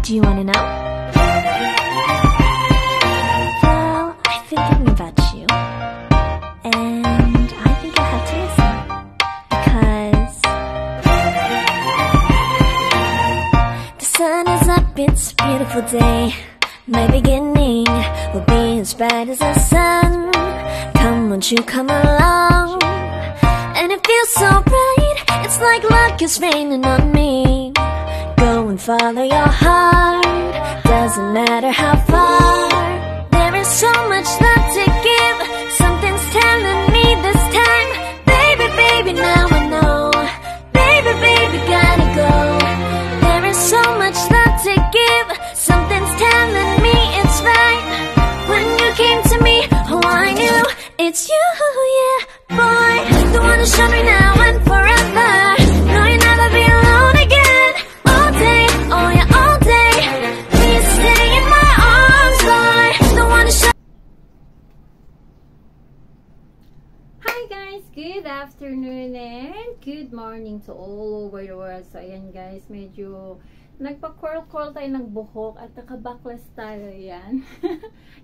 Do you wanna know? Well, I've been thinking about you, and I think I have to listen, because the sun is up, it's a beautiful day. My beginning will be as bright as the sun. Come, won't you come along? And it feels so bright, it's like luck is raining on me. Go and follow your heart, doesn't matter how far. There is so much love to give, something's telling me this time. Baby, baby, now I know. Baby, baby, gotta go. There is so much love to give, something's telling me it's right. When you came to me, oh I knew it's you, yeah, boy. The one to show me now and forever. No, you'll never be alone again. All day, oh yeah, all day. Please stay in my arms, boy. The one to show. Hi guys, good afternoon and good morning to all over the world. So ayan guys, medyo nagpa-curl tayo ng buhok at naka-backless tayo yan.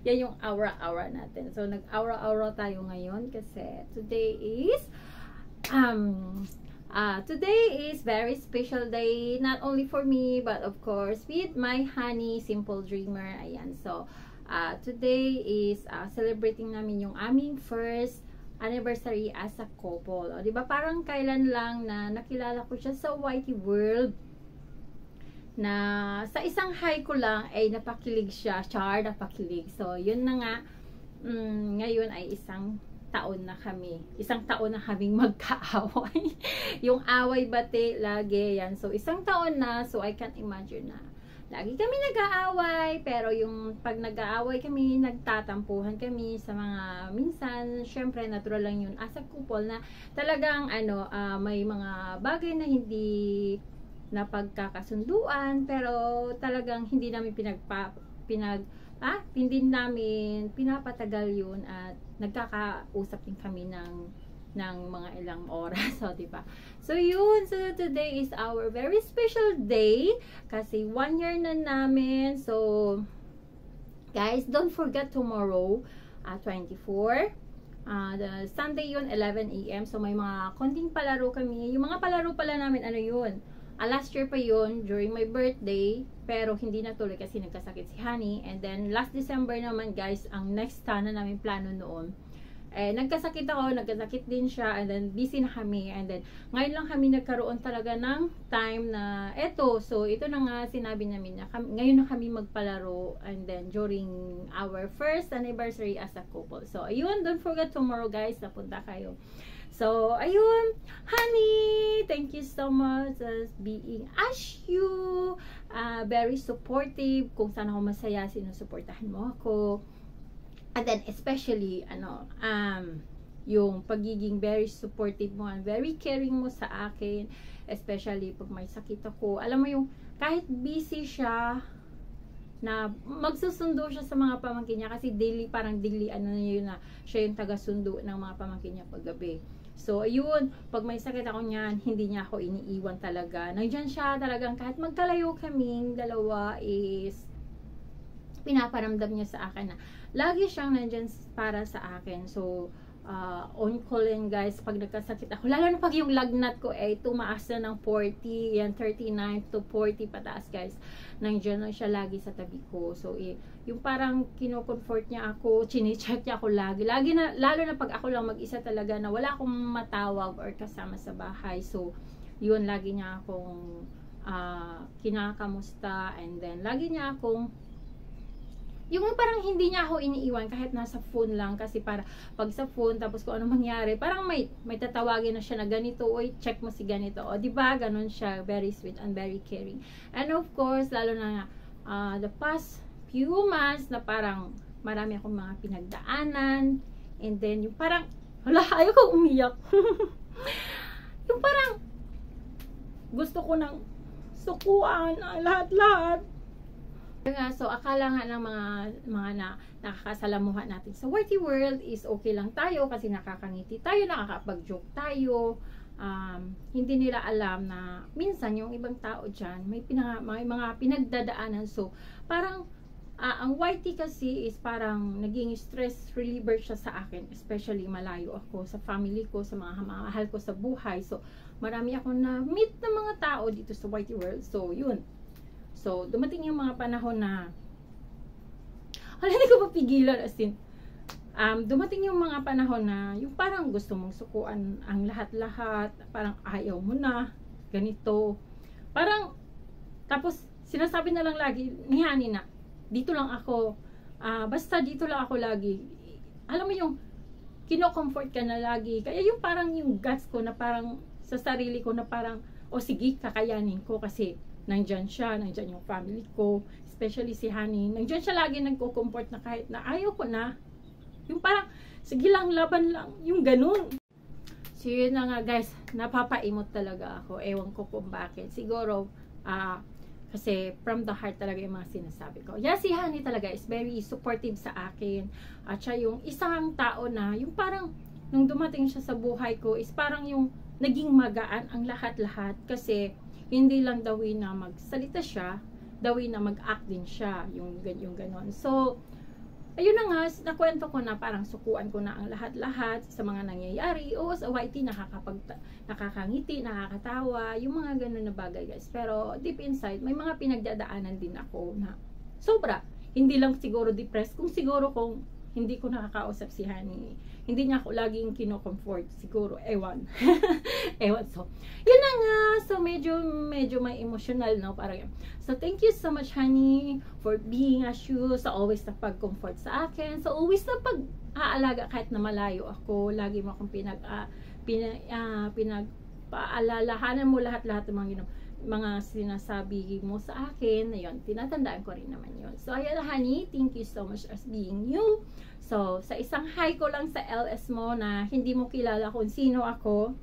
Yan yung aura-aura natin. So nag-aura-aura tayo ngayon kasi today is very special day, not only for me but of course with my honey Simple Dreamer. Ayan, so today is celebrating namin yung aming first anniversary as a couple. O, diba parang kailan lang na nakilala ko siya sa Whitey World, na sa isang high ko lang ay napakilig siya, napakilig. So yun na nga, ngayon ay isang taon na kaming magkaaway. Yung away bate lagi yan. So isang taon na, so I can't imagine na lagi kami nag-aaway, pero yung pag nag-aaway kami, nagtatampuhan kami sa mga minsan, syempre natural lang yun as a couple na talagang may mga bagay na hindi na pagkakasunduan, pero talagang hindi namin pinapatagal yun at nagkakausap din kami ng mga ilang oras. So, diba? So, yun. So, today is our very special day kasi 1 year na namin. So, guys, don't forget tomorrow, 24. The Sunday yun, 11 AM. So, may mga konting palaro kami. Yung mga palaro pala namin, yun? Last year pa yun, during my birthday, pero hindi natuloy kasi nagkasakit si Honey. And then, last December naman guys, ang next na namin plano noon. Nagkasakit din siya, and then busy na kami. And then, ngayon lang kami nagkaroon talaga ng time na eto. So, ito na nga sinabi namin na ngayon na kami magpalaro. And then, during our first anniversary as a couple. So, ayun, don't forget tomorrow guys, napunta kayo. So, ayun, Honey, thank you so much as being as you, very supportive. Kung saan ako masaya, sinusuportahan mo ako. And then, especially, yung pagiging very supportive mo and very caring mo sa akin. Especially, pag may sakit ako. Alam mo yung, kahit busy siya, na magsusundo siya sa mga pamangkin niya. Kasi parang daily, yun na, siya yung taga-sundo ng mga pamangkin niya paggabi. So, ayun, pag may sakit ako niyan, hindi niya ako iniiwan talaga. Nandiyan siya talagang kahit magkalayo kaming dalawa is pinaparamdam niya sa akin na lagi siyang nandiyan para sa akin. So, on call yan guys, pag nagkasakit ako, lalo na pag yung lagnat ko ay tumaas na ng 40, yan 39 to 40 pataas guys. Nandiyan na siya lagi sa tabi ko. So, yung parang kino-comfort niya ako, chine-check niya ako lagi na, lalo na pag ako lang mag-isa talaga na wala akong matawag or kasama sa bahay. So, yun, lagi niya akong kinakamusta, and then lagi niya akong yung parang hindi niya ako iniiwan kahit nasa phone lang, kasi para pag sa phone tapos kung ano mangyari, parang may tatawagin na siya na ganito, oy, check mo si ganito. O, di ba? Ganun siya, very sweet and very caring. And of course, lalo na the past few months na parang marami akong mga pinagdaanan, and then yung parang ayoko umiyak. Yung parang gusto ko nang sukuan lahat-lahat. So, akala nga ng mga nakakasalamuhan natin sa Whitey World is okay lang tayo kasi nakakangiti tayo, nakakapag-joke tayo, hindi nila alam na minsan yung ibang tao dyan may mga pinagdadaanan. So parang ang YT kasi is parang naging stress reliever siya sa akin, especially malayo ako sa family ko, sa mga mahal ko sa buhay. So marami akong na meet na mga tao dito sa YT world. So yun, so dumating yung mga panahon na hindi ko mapigilan, as in dumating yung mga panahon na yung parang gusto mong sukuan ang lahat-lahat, parang ayaw mo na ganito, parang tapos sinasabi na lang lagi ni Honey na dito lang ako, basta dito lang ako lagi. Alam mo yung kino-comfort ka na lagi, kaya yung parang yung guts ko na parang sa sarili ko na parang sige, kakayanin ko kasi nandyan siya, nandyan yung family ko, especially si Honey, nandyan siya lagi nagko-comfort na kahit na ayaw ko na, yung parang sige lang, laban lang, yung ganun. So yun na nga guys, napapaimot talaga ako, ewan ko kung bakit, siguro kasi from the heart talaga yung mga sinasabi ko. Yeah, si Honey talaga is very supportive sa akin. At siya yung isang tao na, yung parang, nung dumating siya sa buhay ko, is parang yung naging magaan ang lahat-lahat. Kasi, hindi lang daw na magsalita siya, daw na mag-act din siya. Yung ganon. So, ayun na nga, nakwento ko na parang sukuan ko na ang lahat-lahat sa mga nangyayari. O sa YT, nakakangiti, nakakatawa, yung mga ganun na bagay guys. Pero deep inside, may mga pinagdadaanan din ako na sobra. Hindi lang siguro depressed, kung hindi ko nakakausap si Honey, hindi niya ako laging kino-comfort, siguro, ewan. Ewan. So, yun na nga. So, medyo may emotional, no? Parang, so, thank you so much, Honey, for being as you, sa always na pag-comfort sa akin, so always na pag-aalaga kahit na malayo ako, lagi mo akong pinagpaalalahanan mo lahat-lahat ng mga sinasabi mo sa akin, na yun, tinatandaan ko rin naman yun. So, ayan, Honey, thank you so much as being you. So, sa isang hi ko lang sa LS mo na hindi mo kilala kung sino ako,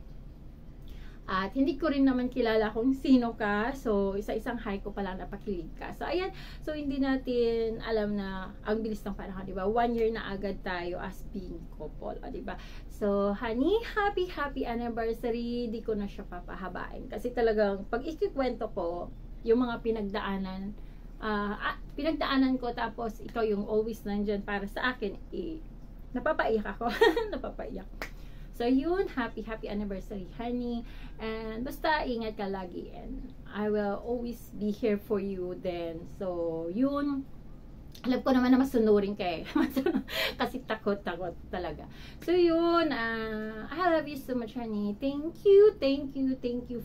at hindi ko rin naman kilala kung sino ka, so, isa-isang hi ko pala napakilig ka. So, ayan, so, hindi natin alam na ang bilis ng panahon, diba? 1 year na agad tayo as being couple, diba? So, Honey, happy anniversary. Di ko na siya papahabain. Kasi talagang, pag ikikwento ko, yung mga pinagdaanan ko, tapos ikaw yung always nandyan para sa akin, napapaiyak ako. Napapaiyak. So, yun, happy anniversary, Honey. And basta, ingat ka lagi. And I will always be here for you then. So, yun. Alam ko naman na masunurin ka eh. Kasi takot talaga. So, yun. I love you so much, Honey. Thank you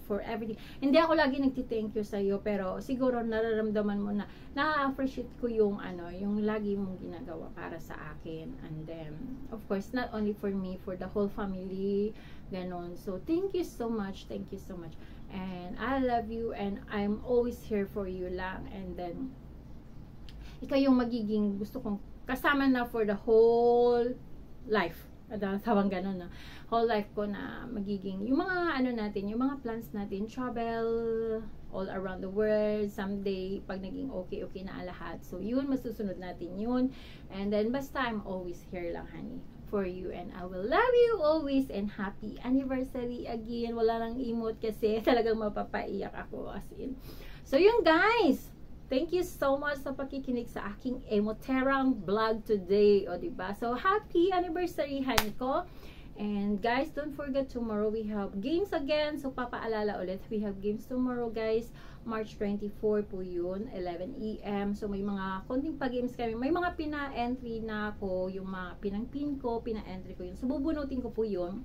for everything. Hindi ako lagi nagti-thank you sa'yo, pero siguro nararamdaman mo na na-appreciate ko yung yung lagi mong ginagawa para sa akin. And then, of course, not only for me, for the whole family. Ganon. So, thank you so much. And I love you, and I'm always here for you lang. And then, ikaw yung magiging gusto kong kasama na for the whole life. Tawang ganun na. Whole life ko na magiging, yung mga natin, yung mga plans natin, travel all around the world, someday, pag naging okay na lahat. So, yun, masusunod natin yun. And then, basta I'm always here lang, Honey, for you. And I will love you always, and happy anniversary again. Wala nang emote kasi talagang mapapaiyak ako as in. So, yun guys! Thank you so much sa pakikinig sa aking Emoterang vlog today. O, diba? So, happy anniversary, Honey ko. And, guys, don't forget, tomorrow we have games again. So, papaalala ulit, we have games tomorrow, guys. March 24 po yun, 11 AM. So, may mga konting pa-games kami. May mga pina-entry na ako, yung mga pinang-pin ko, pina-entry ko yun. So, bubunutin ko po yun.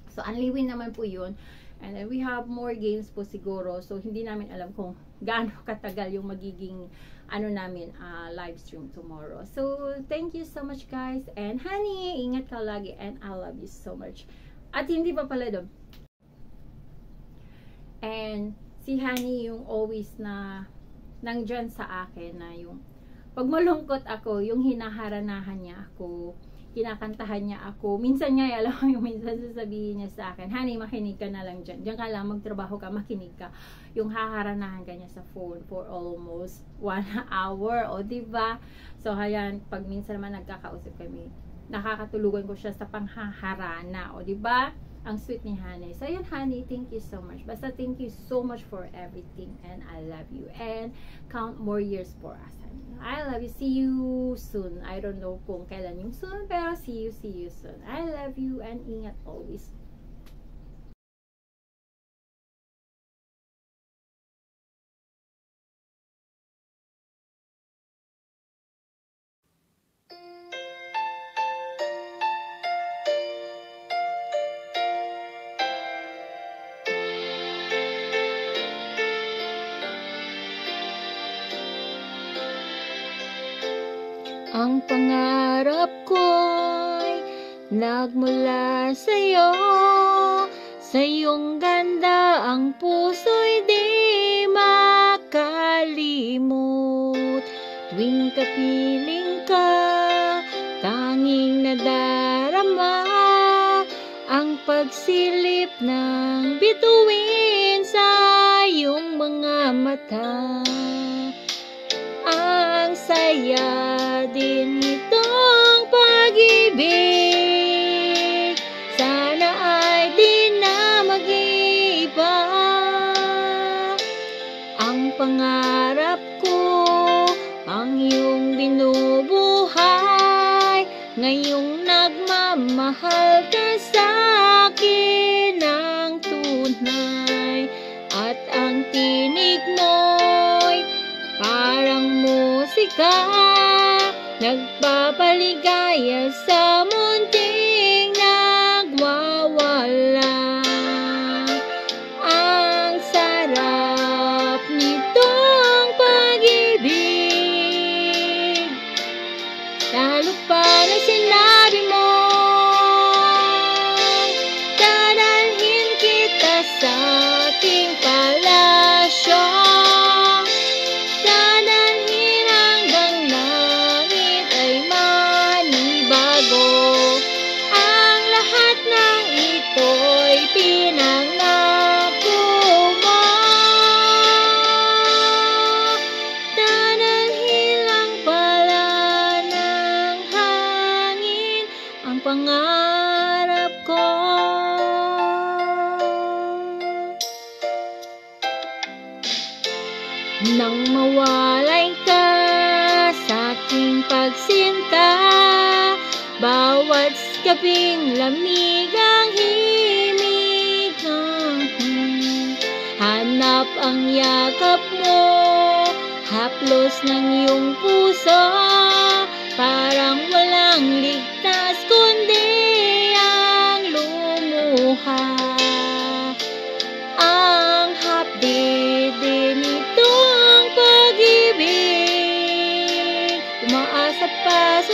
So, only win naman po yun. And then we have more games po siguro. So, hindi namin alam kung gaano katagal yung magiging namin live stream tomorrow. So, thank you so much guys. And Honey, ingat ka lagi. And I love you so much. At hindi pa pala doon. And si Honey yung always na nandyan sa akin na yung pag malungkot ako, yung hinaharanahan niya ako, kinakantahan niya ako. Minsan nga, alam mo yung minsan sasabihin niya sa akin, Honey, makinig ka na lang dyan. Diyan ka lang, magtrabaho ka, makinig ka. Yung haharanahan ka niya sa phone for almost 1 hour. O, diba? So, ayan, pag minsan naman nagkakausap kami, nakakatulugan ko siya sa panghaharana. O, diba? Ang sweet ni Honey. So, yun, Honey, thank you so much. Basta, thank you so much for everything. And I love you. And count more years for us, honey. I love you. See you soon. I don't know kung kailan yung soon, pero see you soon. I love you and ingat always. Ang pangarap ko'y nagmula sa'yo, sa iyong ganda ang puso'y di makalimot. Tuwing kapiling ka, tanging nadarama ang pagsilip ng bituin sa iyong mga mata. Ang saya din itong pag-ibig, sana ay di na mag-iiba. Ang pangarap ko, ang iyong binubuhay, ngayong nagmamahal ka sa akin ng tunay. At ang tinig mo'y parang musika, nagpapaligaya sa munting nagwawala. Ang sarap nitong pag-ibig, lalo pa na sinabi mo, dadalhin kita sa ating palasyo. Pangarap ko, nang mawalay ka sa aking pagsinta, bawat gabing lamig ang himig ng hanap ang yakap mo, haplos ng iyong puso, parang walang ligtas kundi ang lumuha. Ang hapdi din itong pag-ibig, umaasa pa sa